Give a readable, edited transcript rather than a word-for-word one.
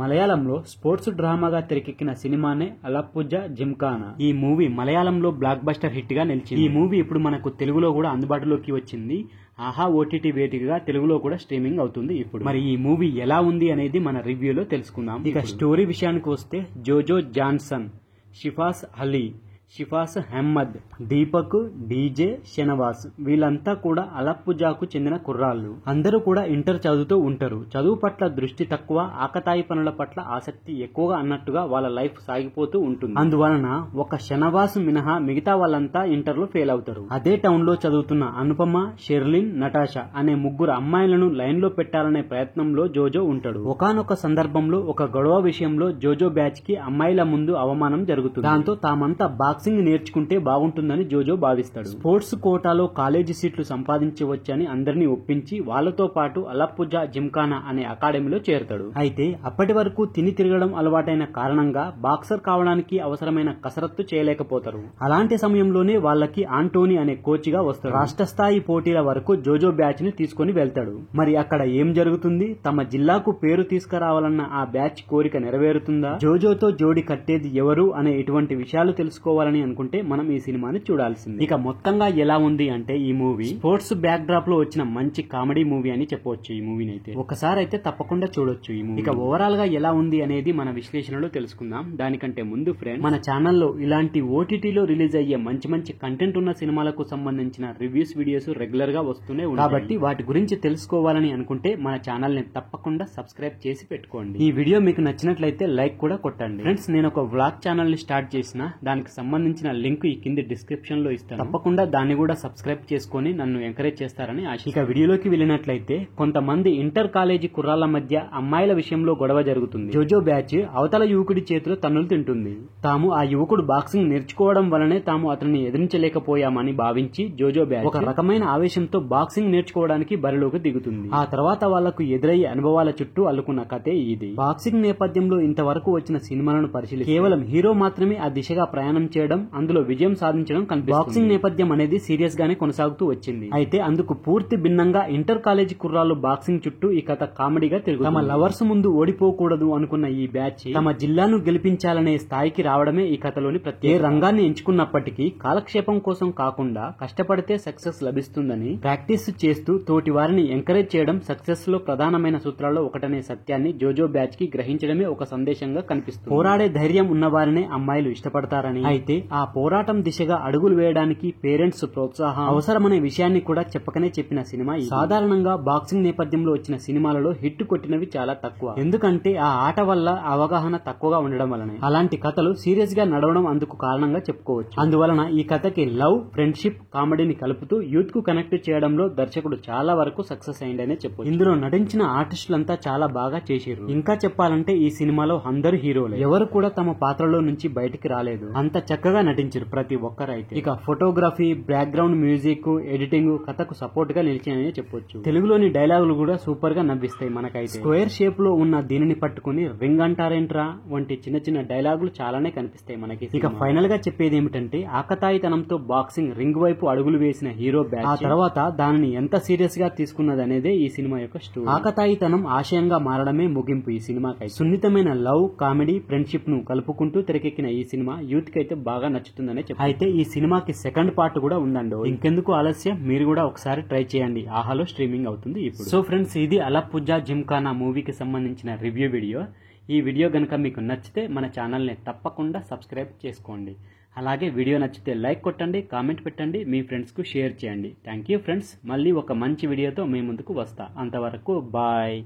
మలయాళంలో స్పోర్ట్స్ డ్రామాగా తెరకెక్కిన సినిమానే అలప్పుజా జిమ్ఖానా. ఈ మూవీ మలయాళంలో బ్లాక్ బస్టర్ హిట్ గా నిలిచింది. ఈ మూవీ ఇప్పుడు మనకు తెలుగులో కూడా అందుబాటులోకి వచ్చింది. ఆహా ఓటీటీ వేదికగా తెలుగులో కూడా స్ట్రీమింగ్ అవుతుంది ఇప్పుడు. మరి ఈ మూవీ ఎలా ఉంది అనేది మన రివ్యూలో తెలుసుకుందాం. ఇక స్టోరీ విషయానికి వస్తే జోజో జాన్సన్, షిఫాస్ అలీ, షిఫాస్ అహ్మద్, దీపక్, డీజే, షెనవాస్ వీళ్ళంతా కూడా అలప్పుజాకు చెందిన కుర్రాళ్ళు. అందరూ కూడా ఇంటర్ చదువుతూ ఉంటారు. చదువు పట్ల దృష్టి తక్కువ, ఆకతాయి పనుల పట్ల ఆసక్తి ఎక్కువగా అన్నట్టుగా వాళ్ళ లైఫ్ సాగిపోతూ ఉంటుంది. అందువలన ఒక షెనవాస్ మినహా మిగతా వాళ్ళంతా ఇంటర్ లో ఫెయిల్ అవుతారు. అదే టౌన్ లో చదువుతున్న అనుపమ, షెర్లిన్, నటాషా అనే ముగ్గురు అమ్మాయిలను లైన్ లో పెట్టాలనే ప్రయత్నంలో జోజో ఉంటాడు. ఒకానొక సందర్భంలో ఒక గొడవ విషయంలో జోజో బ్యాచ్ కి అమ్మాయిల ముందు అవమానం జరుగుతుంది. దాంతో తామంతా బాక్సింగ్ నేర్చుకుంటే బాగుంటుందని జోజో భావిస్తాడు. స్పోర్ట్స్ కోటాలో కాలేజీ సీట్లు సంపాదించవచ్చని అందరినీ ఒప్పించి వాళ్లతో పాటు అలప్పుజా జిమ్ఖానా అనే అకాడమీలో చేరతాడు. అయితే అప్పటి వరకు తిని తిరగడం అలవాటైన కారణంగా బాక్సర్ కావడానికి అవసరమైన కసరత్తు చేయలేకపోతారు. అలాంటి సమయంలోనే వాళ్ళకి ఆంటోనీ అనే కోచ్ గా వస్తాడు. రాష్ట్ర స్థాయి పోటీల వరకు జోజో బ్యాచ్ ని తీసుకుని వెళ్తాడు. మరి అక్కడ ఏం జరుగుతుంది? తమ జిల్లాకు పేరు తీసుకురావాలన్న ఆ బ్యాచ్ కోరిక నెరవేరుతుందా? జోజోతో జోడి కట్టేది ఎవరు అనే ఇటువంటి విషయాలు తెలుసుకోవాలని అనుకుంటే మనం ఈ సినిమాని చూడాల్సింది. ఇక మొత్తంగా ఎలా ఉంది అంటే ఈ మూవీ స్పోర్ట్స్ బ్యాక్ డ్రాప్ లో వచ్చిన మంచి కామెడీ మూవీ అని చెప్పవచ్చు. ఈ మూవీని అయితే ఒకసారి అయితే తప్పకుండా చూడొచ్చు ఈ మూవీ. ఇక ఓవరాల్ గా ఎలా ఉంది అనేది మన విశ్లేషణలో తెలుసుకుందాం. దానికంటే ముందు ఫ్రెండ్స్, మన ఛానల్లో ఇలాంటి ఓటీటీలో రిలీజ్ అయ్యే మంచి మంచి కంటెంట్ ఉన్న సినిమాలకు సంబంధించిన రివ్యూస్ వీడియోస్ రెగ్యులర్ గా వస్తూనే ఉంటాయి. కాబట్టి వాటి గురించి తెలుసుకోవాలని అనుకుంటే మన ఛానల్ ని తప్పకుండా సబ్స్క్రైబ్ చేసి పెట్టుకోండి. ఈ వీడియో మీకు నచ్చినట్లయితే లైక్ కూడా కొట్టండి. ఫ్రెండ్స్, నేను ఒక వ్లాగ్ ఛానల్ ని స్టార్ట్ చేసిన, దానికి సంబంధించిన లింక్ ఈ కింది డిస్క్రిప్షన్ లో ఇస్తాను. తప్పకుండా దాన్ని కూడా సబ్స్క్రైబ్ చేసుకుని నన్ను ఎంకరేజ్ చేస్తారని ఆశ. ఇక వీడియోలోకి వెళ్ళినట్లయితే కొంతమంది ఇంటర్ కాలేజీ కుర్రాళ్ల మధ్య అమ్మాయిల విషయంలో గొడవ జరుగుతుంది. జోజో బ్యాచ్ అవతల యువకుడి చేతిలో తన్నులు తింటుంది. తాము ఆ యువకుడు బాక్సింగ్ నేర్చుకోవడం వలనే తాము అతన్ని ఎదిరించలేకపోయామని భావించి జోజో బ్యాచ్ ఒక రకమైన ఆవేశంతో బాక్సింగ్ నేర్చుకోవడానికి బరిలోకి దిగుతుంది. ఆ తర్వాత వాళ్లకు ఎదురయ్యే అనుభవాల చుట్టూ అల్లుకున్న కథే ఇది. బాక్సింగ్ నేపథ్యంలో ఇంతవరకు వచ్చిన సినిమాలను పరిశీలిస్తే కేవలం హీరో మాత్రమే ఆ దిశగా ప్రయాణం చేయడం, అందులో విజయం సాధించడం కనిపిస్తుంది. బాక్సింగ్ నేపథ్యం అనేది సీరియస్ గానే కొనసాగుతూ వచ్చింది. అయితే అందుకు పూర్తి భిన్నంగా ఇంటర్ కాలేజీ కుర్రాళ్ళు బాక్సింగ్ చుట్టూ ఈ కథ కామెడీగా తిరుగుతుంది. తమ లవర్స్ ముందు ఓడిపోకూడదు అనుకున్న ఈ బ్యాచ్ తమ జిల్లాను గెలిపించాలనే స్థాయికి రావడమే ఈ కథలోని ప్రత్యేక. రంగాన్ని ఎంచుకున్నప్పటికీ కాలక్షేపం కోసం కాకుండా కష్టపడితే సక్సెస్ లభిస్తుందని ప్రాక్టీస్ చేస్తూ తోటి వారిని ఎంకరేజ్ చేయడం సక్సెస్ లో ప్రధానమైన సూత్రాల్లో ఒకటనే సత్యాన్ని జోజో బ్యాచ్ కి గ్రహించడమే ఒక సందేశంగా కనిపిస్తుంది. పోరాడే ధైర్యం ఉన్న వారినే అమ్మాయిలు ఇష్టపడతారని, అయితే ఆ పోరాటం దిశగా అడుగులు వేయడానికి పేరెంట్స్ ప్రోత్సాహం అవసరమనే విషయాన్ని కూడా చెప్పకనే చెప్పిన సినిమా ఇది. సాధారణంగా బాక్సింగ్ నేపథ్యంలో వచ్చిన సినిమాలలో హిట్ కొట్టినవి చాలా తక్కువ. ఎందుకంటే ఆ ఆట వల్ల అవగాహన తక్కువగా ఉండడం వలనే అలాంటి కథలు సీరియస్ గా నడవడం అందుకు కారణంగా చెప్పుకోవచ్చు. అందువలన ఈ కథకి లవ్, ఫ్రెండ్షిప్, కామెడీని కలుపుతూ యూత్ కు కనెక్ట్ చేయడంలో దర్శకుడు చాలా వరకు సక్సెస్ అయిందనే చెప్పొచ్చు. ఇందులో నటించిన ఆర్టిస్టులంతా చాలా బాగా చేశారు. ఇంకా చెప్పాలంటే ఈ సినిమాలో అందరు హీరోలే. ఎవరు కూడా తమ పాత్రలో నుంచి బయటికి రాలేదు. అంత చక్కగా నటించారు ప్రతి ఒక్కరైతే. ఇక ఫోటోగ్రఫీ, బ్యాక్గ్రౌండ్ మ్యూజిక్, ఎడిటింగ్ కథకు సపోర్ట్ గా నిలిచాయని చెప్పొచ్చు. తెలుగులోని డైలాగులు కూడా సూపర్ గా నవ్విస్తాయి మనకైతే. స్క్వేర్ షేప్ లో ఉన్న దీనిని పట్టుకుని రింగ్ అంటారేంట్రా వంటి చిన్న చిన్న డైలాగులు చాలానే కనిపిస్తాయి మనకి. ఇక ఫైనల్ గా చెప్పేది ఏమిటంటే ఆకతాయితనంతో బాక్సింగ్ రింగ్ వైపు అడుగులు వేసిన హీరో బ్యాచ్ ఆ తర్వాత దానిని ఎంత సీరియస్ గా తీసుకున్నదనేదే ఈ సినిమా యొక్క స్టోరీ. ఆకతాయితనం ఆశయంగా మారడమే ముగింపు ఈ సినిమాకై. సున్నితమైన లవ్, కామెడీ, ఫ్రెండ్షిప్ ను కలుపుకుంటూ తెరకెక్కిన ఈ సినిమా యూత్ కి అయితే బాగా నచ్చుతుందనే చెప్పారు. అయితే ఈ సినిమాకి సెకండ్ పార్ట్ కూడా ఉందండి. ఇంకెందుకు ఆలస్యం, మీరు కూడా ఒకసారి ట్రై చేయండి. ఆహాలో స్ట్రీమింగ్ అవుతుంది ఇప్పుడు. సో ఫ్రెండ్స్, ఇది అలప్పుజా జిమ్ఖానా మూవీకి సంబంధించిన రివ్యూ వీడియో. ఈ వీడియో గనుక మీకు నచ్చితే మన ఛానల్ని తప్పకుండా సబ్స్క్రైబ్ చేసుకోండి. అలాగే వీడియో నచ్చితే లైక్ కొట్టండి, కామెంట్ పెట్టండి, మీ ఫ్రెండ్స్ కు షేర్ చేయండి. Thank you friends. మళ్ళీ ఒక మంచి వీడియోతో మీ ముందుకు వస్తా. అంతవరకు బాయ్.